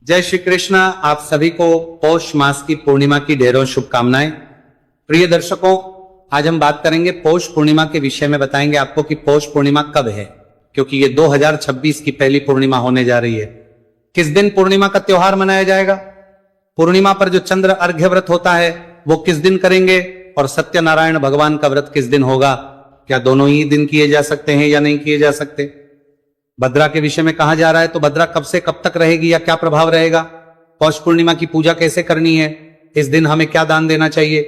जय श्री कृष्ण। आप सभी को पौष मास की पूर्णिमा की ढेरों शुभकामनाएं। प्रिय दर्शकों, आज हम बात करेंगे पौष पूर्णिमा के विषय में। बताएंगे आपको कि पौष पूर्णिमा कब है, क्योंकि ये 2026 की पहली पूर्णिमा होने जा रही है। किस दिन पूर्णिमा का त्योहार मनाया जाएगा, पूर्णिमा पर जो चंद्र अर्घ्य व्रत होता है वो किस दिन करेंगे, और सत्यनारायण भगवान का व्रत किस दिन होगा। क्या दोनों ही दिन किए जा सकते हैं या नहीं किए जा सकते। भद्रा के विषय में कहा जा रहा है, तो भद्रा कब से कब तक रहेगी या क्या प्रभाव रहेगा। पौष पूर्णिमा की पूजा कैसे करनी है, इस दिन हमें क्या दान देना चाहिए,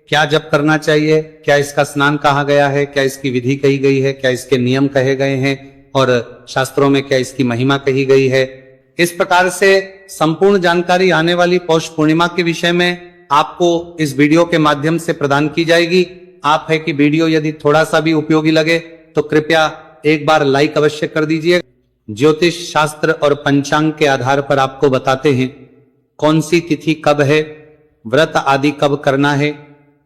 क्या जप करना चाहिए, क्या इसका स्नान कहा गया है, क्या इसकी विधि कही गई है, क्या इसके नियम कहे गए हैं और शास्त्रों में क्या इसकी महिमा कही गई है। इस प्रकार से संपूर्ण जानकारी आने वाली पौष पूर्णिमा के विषय में आपको इस वीडियो के माध्यम से प्रदान की जाएगी। आप है कि वीडियो यदि थोड़ा सा भी उपयोगी लगे तो कृपया एक बार लाइक अवश्य कर दीजिए। ज्योतिष शास्त्र और पंचांग के आधार पर आपको बताते हैं कौन सी तिथि कब है, व्रत आदि कब करना है,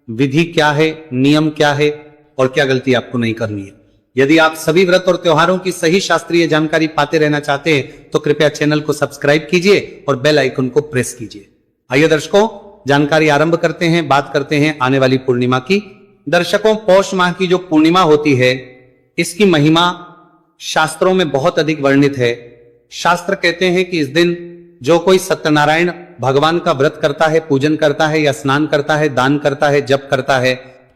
विधि क्या है, नियम क्या है और क्या गलती आपको नहीं करनी है। यदि आप सभी व्रत और त्योहारों की सही शास्त्रीय जानकारी पाते रहना चाहते हैं तो कृपया चैनल को सब्सक्राइब कीजिए और बेल आइकन को प्रेस कीजिए। आइए दर्शकों, जानकारी आरंभ करते हैं। बात करते हैं आने वाली पूर्णिमा की। दर्शकों, पौष माह की जो पूर्णिमा होती है इसकी महिमा शास्त्रों में बहुत अधिक वर्णित है। शास्त्र कहते हैं कि इस दिन जो कोई सत्यनारायण भगवान का व्रत करता है, पूजन करता है या स्नान करता है, दान करता है, जप करता है,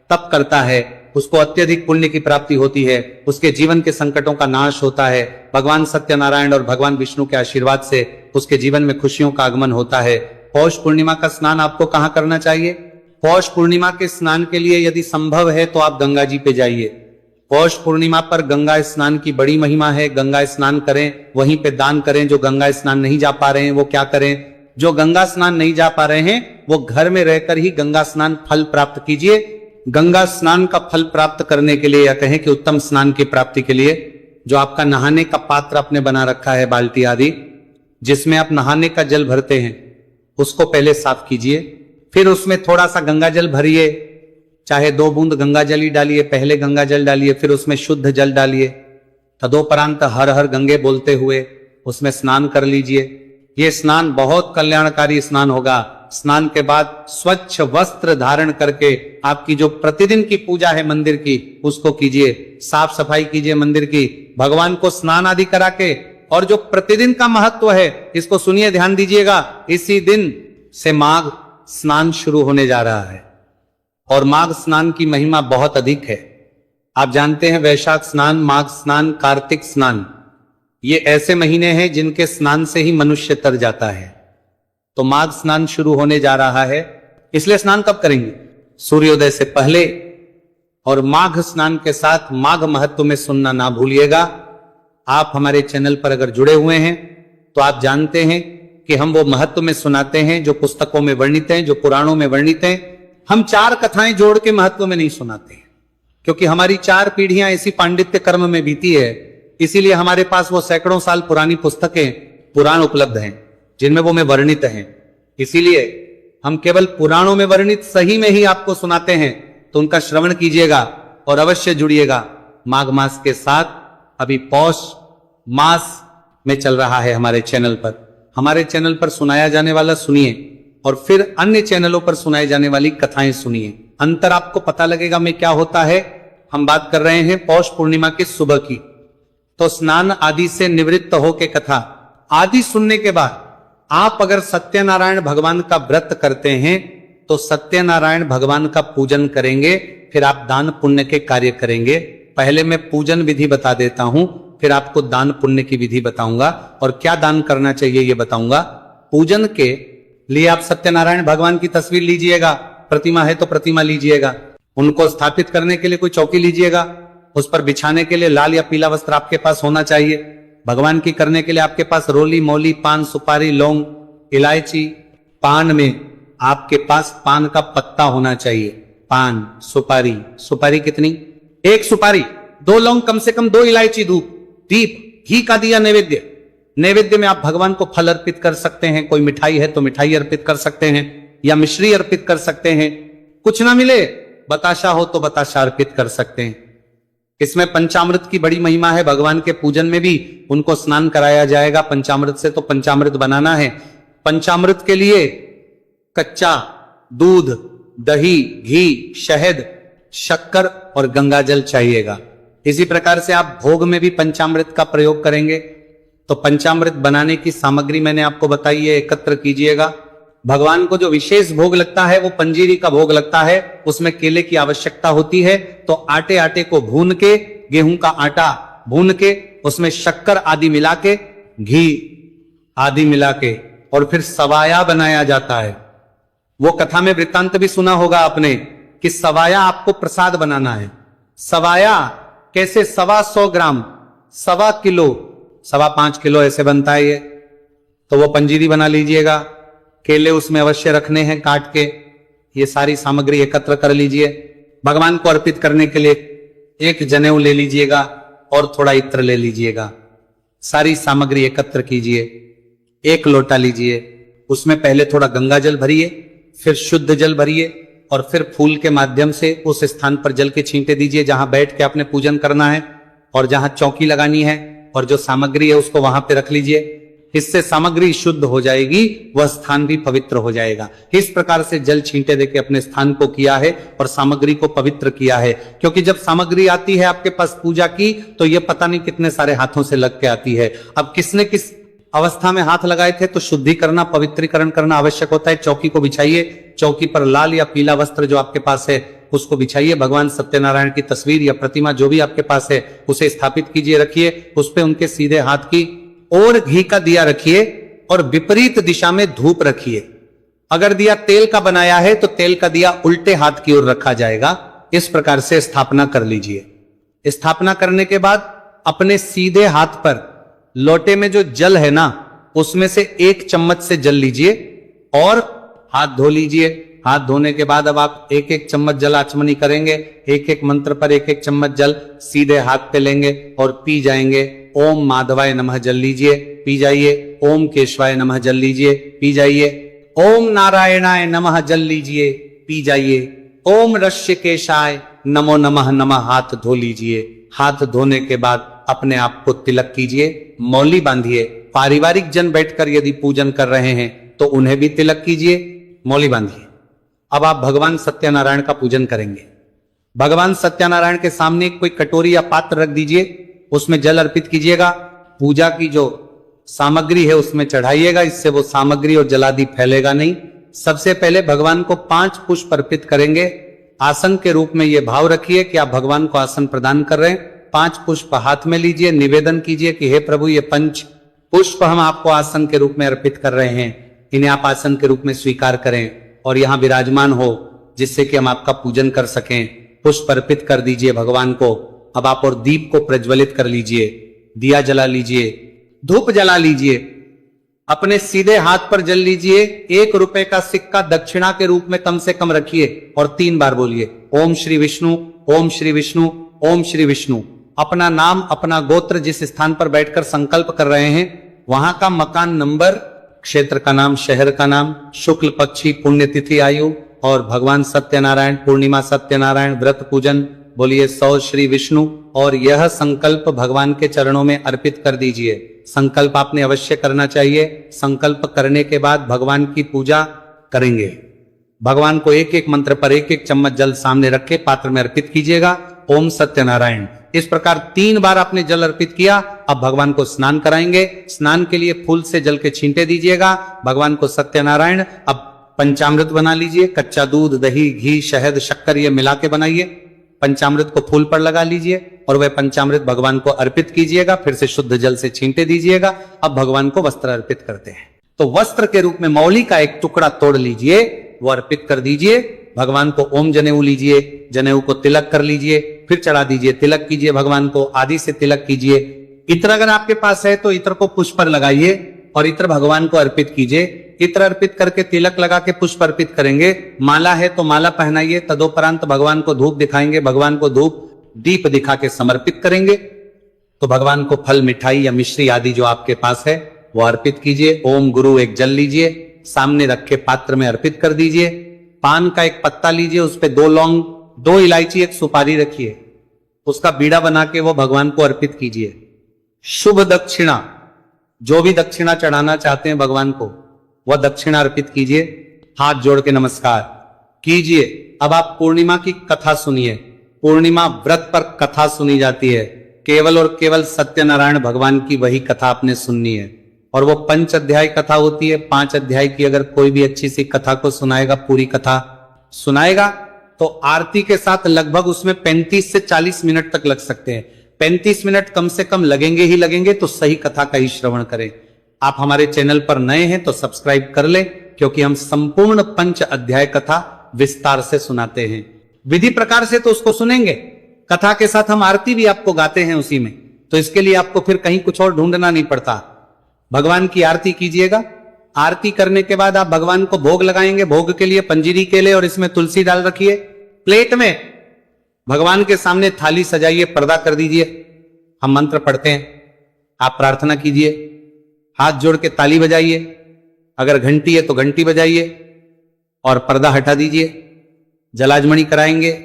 तप करता है, उसको अत्यधिक पुण्य की प्राप्ति होती है, उसके जीवन के संकटों का नाश होता है। भगवान सत्यनारायण और भगवान विष्णु के आशीर्वाद से उसके जीवन में खुशियों का आगमन होता है। पौष पूर्णिमा का स्नान आपको कहाँ करना चाहिए। पौष पूर्णिमा के स्नान के लिए यदि संभव है तो आप गंगा जी पे जाइए। पौष पूर्णिमा पर गंगा स्नान की बड़ी महिमा है। गंगा स्नान करें, वहीं पे दान करें। जो गंगा स्नान नहीं जा पा रहे हैं वो क्या करें, जो गंगा स्नान नहीं जा पा रहे हैं वो घर में रहकर ही गंगा स्नान फल प्राप्त कीजिए। गंगा स्नान का फल प्राप्त करने के लिए या कहें कि उत्तम स्नान की प्राप्ति के लिए जो आपका नहाने का पात्र आपने बना रखा है, बाल्टी आदि, जिसमें आप नहाने का जल भरते हैं, उसको पहले साफ कीजिए। फिर उसमें थोड़ा सा गंगा जल भरिए, चाहे 2 बूंद गंगा जल ही डालिए। पहले गंगा जल डालिए, फिर उसमें शुद्ध जल डालिए। तदोपरांत हर हर गंगे बोलते हुए उसमें स्नान कर लीजिए। ये स्नान बहुत कल्याणकारी स्नान होगा। स्नान के बाद स्वच्छ वस्त्र धारण करके आपकी जो प्रतिदिन की पूजा है मंदिर की, उसको कीजिए। साफ सफाई कीजिए मंदिर की, भगवान को स्नान आदि करा के। और जो प्रतिदिन का महत्व है इसको सुनिए, ध्यान दीजिएगा। इसी दिन से माघ स्नान शुरू होने जा रहा है और माघ स्नान की महिमा बहुत अधिक है। आप जानते हैं वैशाख स्नान, माघ स्नान, कार्तिक स्नान, ये ऐसे महीने हैं जिनके स्नान से ही मनुष्य तर जाता है। तो माघ स्नान शुरू होने जा रहा है, इसलिए स्नान कब करेंगे, सूर्योदय से पहले। और माघ स्नान के साथ माघ महत्व में सुनना ना भूलिएगा। आप हमारे चैनल पर अगर जुड़े हुए हैं तो आप जानते हैं कि हम वो महत्व में सुनाते हैं जो पुस्तकों में वर्णित हैं, जो पुराणों में वर्णित हैं। हम 4 कथाएं जोड़ के महत्व में नहीं सुनाते, क्योंकि हमारी 4 पीढ़ियां ऐसी पांडित्य कर्म में बीती है। इसीलिए हमारे पास वो सैकड़ों साल पुरानी पुस्तकें, पुराण उपलब्ध हैं जिनमें वो में वर्णित हैं। इसीलिए हम केवल पुराणों में वर्णित सही में ही आपको सुनाते हैं। तो उनका श्रवण कीजिएगा और अवश्य जुड़िएगा माघ मास के साथ। अभी पौष मास में चल रहा है हमारे चैनल पर। हमारे चैनल पर सुनाया जाने वाला सुनिए और फिर अन्य चैनलों पर सुनाई जाने वाली कथाएं सुनिए। अंतर आपको पता लगेगा में क्या होता है। हम बात कर रहे हैं पौष पूर्णिमा की सुबह की। तो स्नान आदि से निवृत्त होकर कथा आदि सुनने के बाद आप अगर सत्यनारायण भगवान का व्रत करते हैं तो सत्यनारायण भगवान का पूजन करेंगे, फिर आप दान पुण्य के कार्य करेंगे। पहले मैं पूजन विधि बता देता हूं, फिर आपको दान पुण्य की विधि बताऊंगा और क्या दान करना चाहिए ये बताऊंगा। पूजन के लिए आप सत्यनारायण भगवान की तस्वीर लीजिएगा, प्रतिमा है तो प्रतिमा लीजिएगा। उनको स्थापित करने के लिए कोई चौकी लीजिएगा, उस पर बिछाने के लिए लाल या पीला वस्त्र आपके पास होना चाहिए। भगवान की करने के लिए आपके पास रोली, मौली, पान, सुपारी, लौंग, इलायची। पान में आपके पास पान का पत्ता होना चाहिए। पान, सुपारी, सुपारी कितनी, 1 सुपारी, 2 लौंग, कम से कम 2 इलायची, धूप, दीप, घी का दिया नैवेद्य। नैवेद्य में आप भगवान को फल अर्पित कर सकते हैं, कोई मिठाई है तो मिठाई अर्पित कर सकते हैं या मिश्री अर्पित कर सकते हैं। कुछ ना मिले, बताशा हो तो बताशा अर्पित कर सकते हैं। इसमें पंचामृत की बड़ी महिमा है। भगवान के पूजन में भी उनको स्नान कराया जाएगा पंचामृत से। तो पंचामृत बनाना है पंचामृत के लिए कच्चा दूध, दही, घी, शहद, शक्कर और गंगाजल चाहिएगा। इसी प्रकार से आप भोग में भी पंचामृत का प्रयोग करेंगे। तो पंचामृत बनाने की सामग्री मैंने आपको बताई है, एकत्र कीजिएगा। भगवान को जो विशेष भोग लगता है वो पंजीरी का भोग लगता है, उसमें केले की आवश्यकता होती है। तो आटे को भून के, गेहूं का आटा भून के, उसमें शक्कर आदि मिला के, घी आदि मिला के, और फिर सवाया बनाया जाता है। वो कथा में वृत्तांत भी सुना होगा आपने कि सवाया आपको प्रसाद बनाना है। सवाया कैसे? 125 ग्राम, 1.25 किलो, 5.25 किलो ऐसे बनता है ये। तो वो पंजीरी बना लीजिएगा। केले उसमें अवश्य रखने हैं काट के। ये सारी सामग्री एकत्र कर लीजिए। भगवान को अर्पित करने के लिए एक जनेऊ ले लीजिएगा और थोड़ा इत्र ले लीजिएगा। सारी सामग्री एकत्र कीजिए। एक लोटा लीजिए, उसमें पहले थोड़ा गंगा जल भरिए, फिर शुद्ध जल भरिए, और फिर फूल के माध्यम से उस स्थान पर जल के छींटे दीजिए जहां बैठ के आपने पूजन करना है, और जहां चौकी लगानी है, और जो सामग्री है उसको वहां पे रख लीजिए। इससे सामग्री शुद्ध हो जाएगी, वह स्थान भी पवित्र हो जाएगा। इस प्रकार से जल छींटे देके अपने स्थान को किया है और सामग्री को पवित्र किया है। क्योंकि जब सामग्री आती है आपके पास पूजा की, तो यह पता नहीं कितने सारे हाथों से लग के आती है। अब किसने किस अवस्था में हाथ लगाए थे, तो शुद्धि करना, पवित्रीकरण करना आवश्यक होता है। चौकी को बिछाइए, चौकी पर लाल या पीला वस्त्र जो आपके पास है उसको बिछाइए। भगवान सत्यनारायण की तस्वीर या प्रतिमा जो भी आपके पास है उसे स्थापित कीजिए, रखिए। उस पे उनके सीधे हाथ की और घी का दिया रखिए, और विपरीत दिशा में धूप रखिए। अगर दिया तेल का बनाया है तो तेल का दिया उल्टे हाथ की ओर रखा जाएगा। इस प्रकार से स्थापना कर लीजिए। स्थापना करने के बाद अपने सीधे हाथ पर लोटे में जो जल है ना, उसमें से 1 चम्मच से जल लीजिए और हाथ धो लीजिए। हाथ धोने के बाद अब आप 1-1 चम्मच जल आचमनी करेंगे। 1-1 मंत्र पर 1-1 चम्मच जल सीधे हाथ पे लेंगे और पी जाएंगे। ओम माधवाय नमः जल लीजिए, पी जाइए। ओम केशवाय नमः जल लीजिए, पी जाइए। ओम नारायणाय नमः जल लीजिए, पी जाइए। ओम ऋषिकेशाय नमो नमः नमः हाथ धो लीजिए। हाथ धोने के बाद अपने आप को तिलक कीजिए, मौली बांधिए। पारिवारिक जन बैठकर यदि पूजन कर रहे हैं तो उन्हें भी तिलक कीजिए, मौली बांधिए। अब आप भगवान सत्यनारायण का पूजन करेंगे। भगवान सत्यनारायण के सामने कोई कटोरी या पात्र रख दीजिए, उसमें जल अर्पित कीजिएगा। पूजा की जो सामग्री है उसमें चढ़ाइएगा, इससे वो सामग्री और जलादि फैलेगा नहीं। सबसे पहले भगवान को 5 पुष्प अर्पित करेंगे। आसन के रूप में ये भाव रखिए कि आप भगवान को आसन प्रदान कर रहे हैं। 5 पुष्प हाथ में लीजिए, निवेदन कीजिए कि हे प्रभु, ये 5 पुष्प हम आपको आसन के रूप में अर्पित कर रहे हैं, इन्हें आप आसन के रूप में स्वीकार करें और यहां विराजमान हो, जिससे कि हम आपका पूजन कर सकें। पुष्प अर्पित कर दीजिए भगवान को। अब आप और दीप को प्रज्वलित कर लीजिए, दिया जला लीजिए, धूप जला लीजिए। अपने सीधे हाथ पर जल लीजिए। 1 रुपए का सिक्का दक्षिणा के रूप में कम से कम रखिए और 3 बार बोलिए ओम श्री विष्णु, ओम श्री विष्णु, ओम श्री विष्णु। अपना नाम, अपना गोत्र, जिस स्थान पर बैठकर संकल्प कर रहे हैं वहां का मकान नंबर, क्षेत्र का नाम, शहर का नाम, शुक्ल पक्षी, पुण्यतिथि, आयु और भगवान सत्यनारायण, पूर्णिमा सत्यनारायण, व्रत पूजन बोलिए 100 श्री विष्णु। और यह संकल्प भगवान के चरणों में अर्पित कर दीजिए। संकल्प आपने अवश्य करना चाहिए। संकल्प करने के बाद भगवान की पूजा करेंगे। भगवान को 1-1 मंत्र पर 1-1 चम्मच जल सामने रख के पात्र में अर्पित कीजिएगा। ओम सत्यनारायण। इस प्रकार 3 बार आपने जल अर्पित किया। अब भगवान को स्नान कराएंगे। स्नान के लिए फूल से जल के छींटे दीजिएगा। भगवान को सत्यनारायण। अब पंचामृत बना लीजिए। कच्चा दूध, दही, घी, शहद, शक्कर ये मिला के बनाइए। पंचामृत को फूल पर लगा लीजिए और वह पंचामृत भगवान को अर्पित कीजिएगा। फिर से शुद्ध जल से छींटे दीजिएगा। अब भगवान को वस्त्र अर्पित करते हैं। तो वस्त्र के रूप में मौली का एक टुकड़ा तोड़ लीजिए, वो अर्पित कर दीजिए। भगवान को ओम जनेऊ लीजिए, जनेऊ को तिलक कर लीजिए, फिर चढ़ा दीजिए, तिलक कीजिए भगवान को, आदि से तिलक कीजिए। इत्र अगर आपके पास है तो इत्र को पुष्प पर लगाइए और इत्र भगवान को अर्पित कीजिए। इत्र अर्पित करके तिलक लगा के पुष्प अर्पित करेंगे। माला है तो माला पहनाइए। तदोपरांत भगवान को धूप दिखाएंगे। भगवान को धूप दीप दिखा के समर्पित करेंगे। तो भगवान को फल, मिठाई या मिश्री आदि जो आपके पास है वो अर्पित कीजिए। ओम गुरु एक जल लीजिए, सामने रखे पात्र में अर्पित कर दीजिए। पान का एक पत्ता लीजिए, उस पे 2 लौंग, 2 इलायची, 1 सुपारी रखिए। उसका बीड़ा बना के वो भगवान को अर्पित कीजिए। शुभ दक्षिणा, जो भी दक्षिणा चढ़ाना चाहते हैं भगवान को, वह दक्षिणा अर्पित कीजिए, हाथ जोड़ के नमस्कार कीजिए। अब आप पूर्णिमा की कथा सुनिए। पूर्णिमा व्रत पर कथा सुनी जाती है, केवल और केवल सत्यनारायण भगवान की वही कथा आपने सुननी है। और वो 5 अध्याय कथा होती है। 5 अध्याय की अगर कोई भी अच्छी सी कथा को सुनाएगा, पूरी कथा सुनाएगा, तो आरती के साथ लगभग उसमें 35 से 40 मिनट तक लग सकते हैं। 35 मिनट कम से कम लगेंगे ही लगेंगे, तो सही कथा का ही श्रवण करें। आप हमारे चैनल पर नए हैं तो सब्सक्राइब कर लें, क्योंकि हम संपूर्ण 5 अध्याय कथा विस्तार से सुनाते हैं। विधि प्रकार से तो उसको सुनेंगे, कथा के साथ हम आरती भी आपको गाते हैं उसी में, तो इसके लिए आपको फिर कहीं कुछ और ढूंढना नहीं पड़ता। भगवान की आरती कीजिएगा। आरती करने के बाद आप भगवान को भोग लगाएंगे। भोग के लिए पंजीरी केले और इसमें तुलसी डाल रखिए। प्लेट में भगवान के सामने थाली सजाइए, पर्दा कर दीजिए। हम मंत्र पढ़ते हैं, आप प्रार्थना कीजिए, हाथ जोड़ के ताली बजाइए, अगर घंटी है तो घंटी बजाइए और पर्दा हटा दीजिए। जलाजमणि कराएंगे,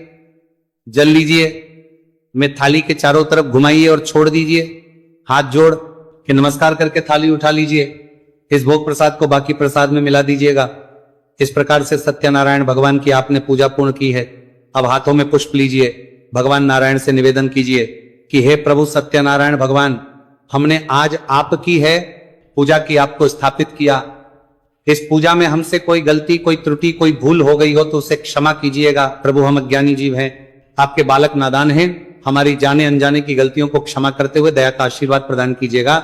जल लीजिए, में थाली के चारों तरफ घुमाइए और छोड़ दीजिए। हाथ जोड़ के नमस्कार करके थाली उठा लीजिए। इस भोग प्रसाद को बाकी प्रसाद में मिला दीजिएगा। इस प्रकार से सत्यनारायण भगवान की आपने पूजा पूर्ण की है। अब हाथों में पुष्प लीजिए, भगवान नारायण से निवेदन कीजिए कि हे प्रभु सत्यनारायण भगवान, हमने आज आपकी है पूजा की, आपको स्थापित किया। इस पूजा में हमसे कोई गलती, कोई त्रुटि, कोई भूल हो गई हो तो उसे क्षमा कीजिएगा। प्रभु हम अज्ञानी जीव हैं, आपके बालक नादान हैं, हमारी जाने अनजाने की गलतियों को क्षमा करते हुए दया का आशीर्वाद प्रदान कीजिएगा।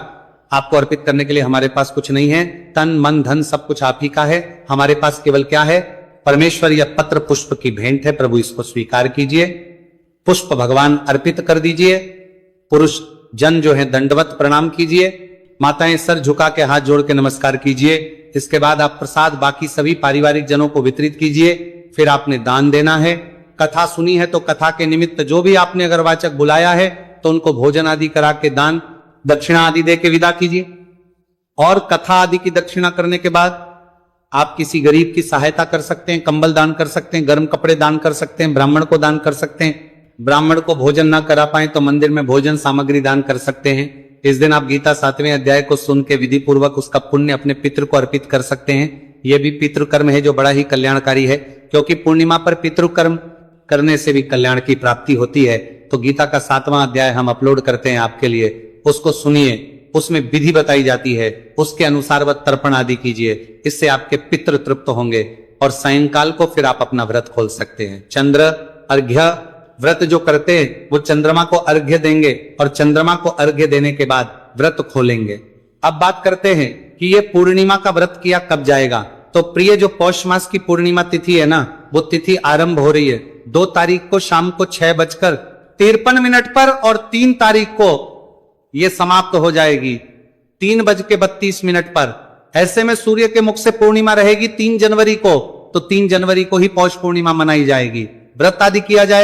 आपको अर्पित करने के लिए हमारे पास कुछ नहीं है, तन मन धन सब कुछ आप ही का है। हमारे पास केवल क्या है? परमेश्वर या पत्र पुष्प की भेंट है। प्रभु इसको स्वीकार कीजिए। पुष्प भगवान अर्पित कर दीजिए। पुरुष जन जो है दंडवत प्रणाम कीजिए। माताएं सर झुका के हाथ जोड़ के नमस्कार कीजिए। इसके बाद आप प्रसाद बाकी सभी पारिवारिक जनों को वितरित कीजिए। फिर आपने दान देना है। कथा सुनी है तो कथा के निमित्त जो भी आपने अगर वाचक बुलाया है तो उनको भोजन आदि करा के दान दक्षिणा आदि दे के विदा कीजिए। और कथा आदि की दक्षिणा करने के बाद आप किसी गरीब की सहायता कर सकते हैं, कंबल दान कर सकते हैं, गर्म कपड़े दान कर सकते हैं, ब्राह्मण को दान कर सकते हैं। ब्राह्मण को भोजन ना करा पाए तो मंदिर में भोजन सामग्री दान कर सकते हैं। इस दिन आप गीता 7वें अध्याय को सुन के विधि पूर्वक उसका पुण्य अपने पितृ को अर्पित कर सकते हैं। यह भी पितृकर्म है जो बड़ा ही कल्याणकारी है, क्योंकि पूर्णिमा पर पितृकर्म करने से भी कल्याण की प्राप्ति होती है। तो गीता का 7वां अध्याय हम अपलोड करते हैं आपके लिए, उसको सुनिए। उसमें विधि बताई जाती है, उसके अनुसार वह तर्पण आदि कीजिए। इससे आपके पितृ तृप्त होंगे और सायंकाल को फिर आप अपना व्रत खोल सकते हैं। चंद्र अर्घ्य व्रत जो करते हैं वो चंद्रमा को अर्घ्य देंगे और चंद्रमा को अर्घ्य देने के बाद व्रत खोलेंगे। अब बात करते हैं कि ये पूर्णिमा का व्रत किया कब जाएगा। तो प्रिय जो पौष मास की पूर्णिमा तिथि है ना, वो तिथि आरंभ हो रही है 2 तारीख को शाम को 6:53 पर और 3 तारीख को ये समाप्त हो जाएगी 3:32 पर। ऐसे में सूर्य के मुख से पूर्णिमा रहेगी 3 जनवरी को, तो 3 जनवरी को ही पौष पूर्णिमा मनाई जाएगी। व्रत आदि किया जाए।